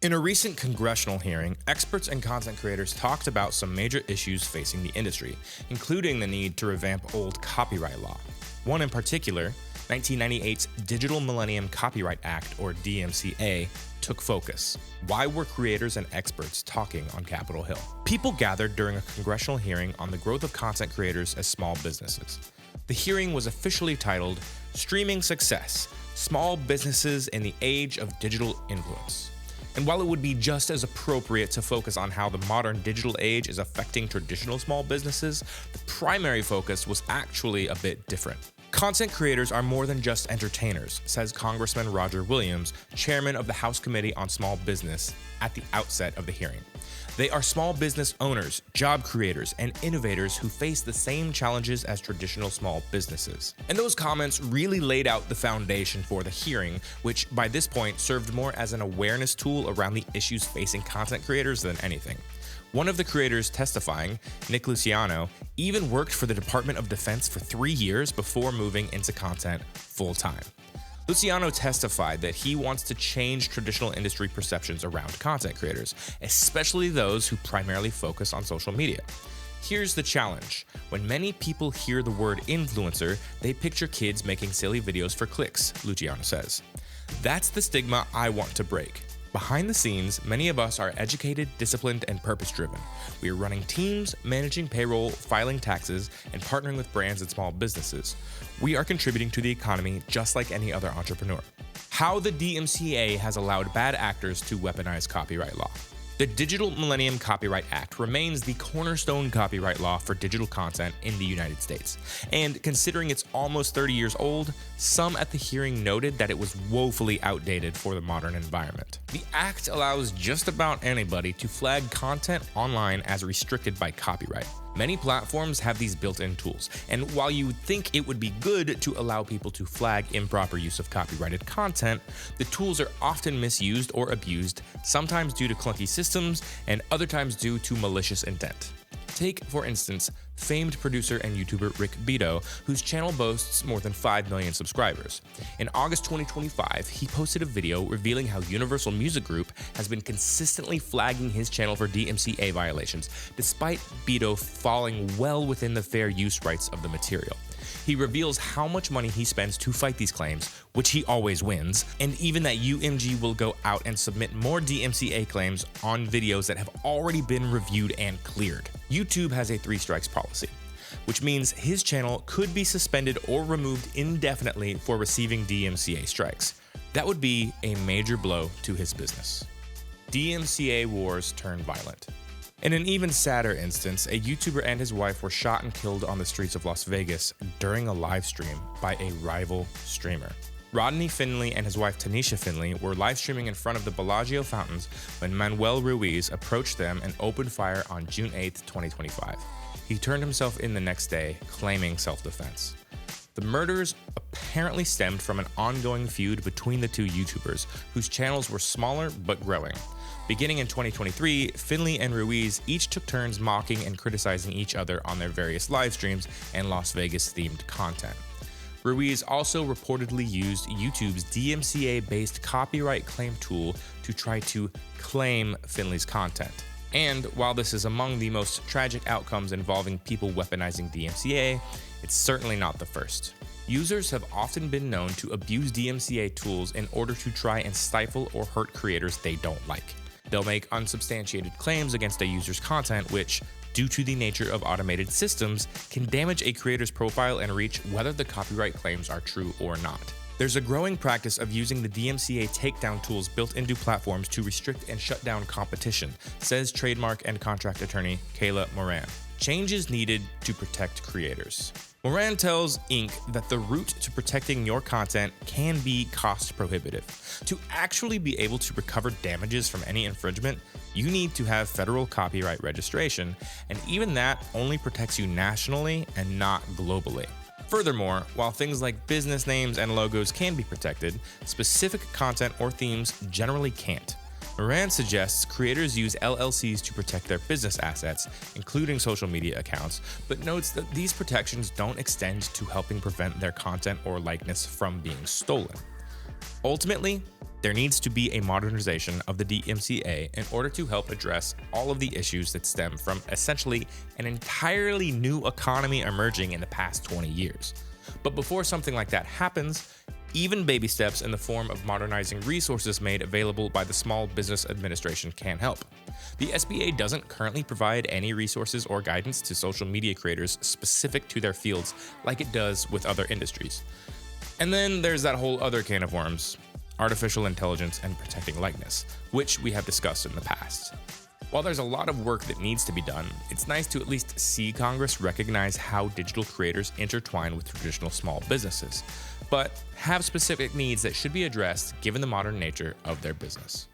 In a recent congressional hearing, experts and content creators talked about some major issues facing the industry, including the need to revamp old copyright law. One in particular, 1998's Digital Millennium Copyright Act, or DMCA, took focus. Why were creators and experts talking on Capitol Hill? People gathered during a congressional hearing on the growth of content creators as small businesses. The hearing was officially titled Streaming Success: Small Businesses in the Age of Digital Influence. And while it would be just as appropriate to focus on how the modern digital age is affecting traditional small businesses, the primary focus was actually a bit different. Content creators are more than just entertainers, says Congressman Roger Williams, chairman of the House Committee on Small Business, at the outset of the hearing. They are small business owners, job creators, and innovators who face the same challenges as traditional small businesses. And those comments really laid out the foundation for the hearing, which by this point served more as an awareness tool around the issues facing content creators than anything. One of the creators testifying, Nick Luciano, even worked for the Department of Defense for 3 years before moving into content full-time. Luciano testified that he wants to change traditional industry perceptions around content creators, especially those who primarily focus on social media. Here's the challenge. When many people hear the word influencer, they picture kids making silly videos for clicks, Luciano says. That's the stigma I want to break. Behind the scenes, many of us are educated, disciplined, and purpose-driven. We are running teams, managing payroll, filing taxes, and partnering with brands and small businesses. We are contributing to the economy just like any other entrepreneur. How the DMCA has allowed bad actors to weaponize copyright law. The Digital Millennium Copyright Act remains the cornerstone copyright law for digital content in the United States. And considering it's almost 30 years old, some at the hearing noted that it was woefully outdated for the modern environment. The act allows just about anybody to flag content online as restricted by copyright. Many platforms have these built-in tools, and while you would think it would be good to allow people to flag improper use of copyrighted content, the tools are often misused or abused, sometimes due to clunky systems, and other times due to malicious intent. Take, for instance, famed producer and YouTuber Rick Beato, whose channel boasts more than 5 million subscribers. In August 2025, he posted a video revealing how Universal Music Group has been consistently flagging his channel for DMCA violations, despite Beato falling well within the fair use rights of the material. He reveals how much money he spends to fight these claims, which he always wins, and even that UMG will go out and submit more DMCA claims on videos that have already been reviewed and cleared. YouTube has a 3 strikes policy, which means his channel could be suspended or removed indefinitely for receiving DMCA strikes. That would be a major blow to his business. DMCA wars turn violent. In an even sadder instance, a YouTuber and his wife were shot and killed on the streets of Las Vegas during a live stream by a rival streamer. Rodney Finley and his wife Tanisha Finley were live streaming in front of the Bellagio fountains when Manuel Ruiz approached them and opened fire on June 8, 2025. He turned himself in the next day, claiming self-defense. The murders apparently stemmed from an ongoing feud between the two YouTubers, whose channels were smaller but growing. Beginning in 2023, Finley and Ruiz each took turns mocking and criticizing each other on their various live streams and Las Vegas-themed content. Ruiz also reportedly used YouTube's DMCA-based copyright claim tool to try to claim Finley's content. And while this is among the most tragic outcomes involving people weaponizing DMCA, it's certainly not the first. Users have often been known to abuse DMCA tools in order to try and stifle or hurt creators they don't like. They'll make unsubstantiated claims against a user's content, which, due to the nature of automated systems, can damage a creator's profile and reach whether the copyright claims are true or not. There's a growing practice of using the DMCA takedown tools built into platforms to restrict and shut down competition, says trademark and contract attorney Kayla Moran. Change is needed to protect creators. Moran tells Inc. that the route to protecting your content can be cost prohibitive. To actually be able to recover damages from any infringement, you need to have federal copyright registration, and even that only protects you nationally and not globally. Furthermore, while things like business names and logos can be protected, specific content or themes generally can't. Moran suggests creators use LLCs to protect their business assets, including social media accounts, but notes that these protections don't extend to helping prevent their content or likeness from being stolen. Ultimately, There needs to be a modernization of the DMCA in order to help address all of the issues that stem from essentially an entirely new economy emerging in the past 20 years. But before something like that happens, even baby steps in the form of modernizing resources made available by the Small Business Administration can help. The SBA doesn't currently provide any resources or guidance to social media creators specific to their fields like it does with other industries. And then there's that whole other can of worms: artificial intelligence and protecting likeness, which we have discussed in the past. While there's a lot of work that needs to be done, it's nice to at least see Congress recognize how digital creators intertwine with traditional small businesses, but have specific needs that should be addressed given the modern nature of their business.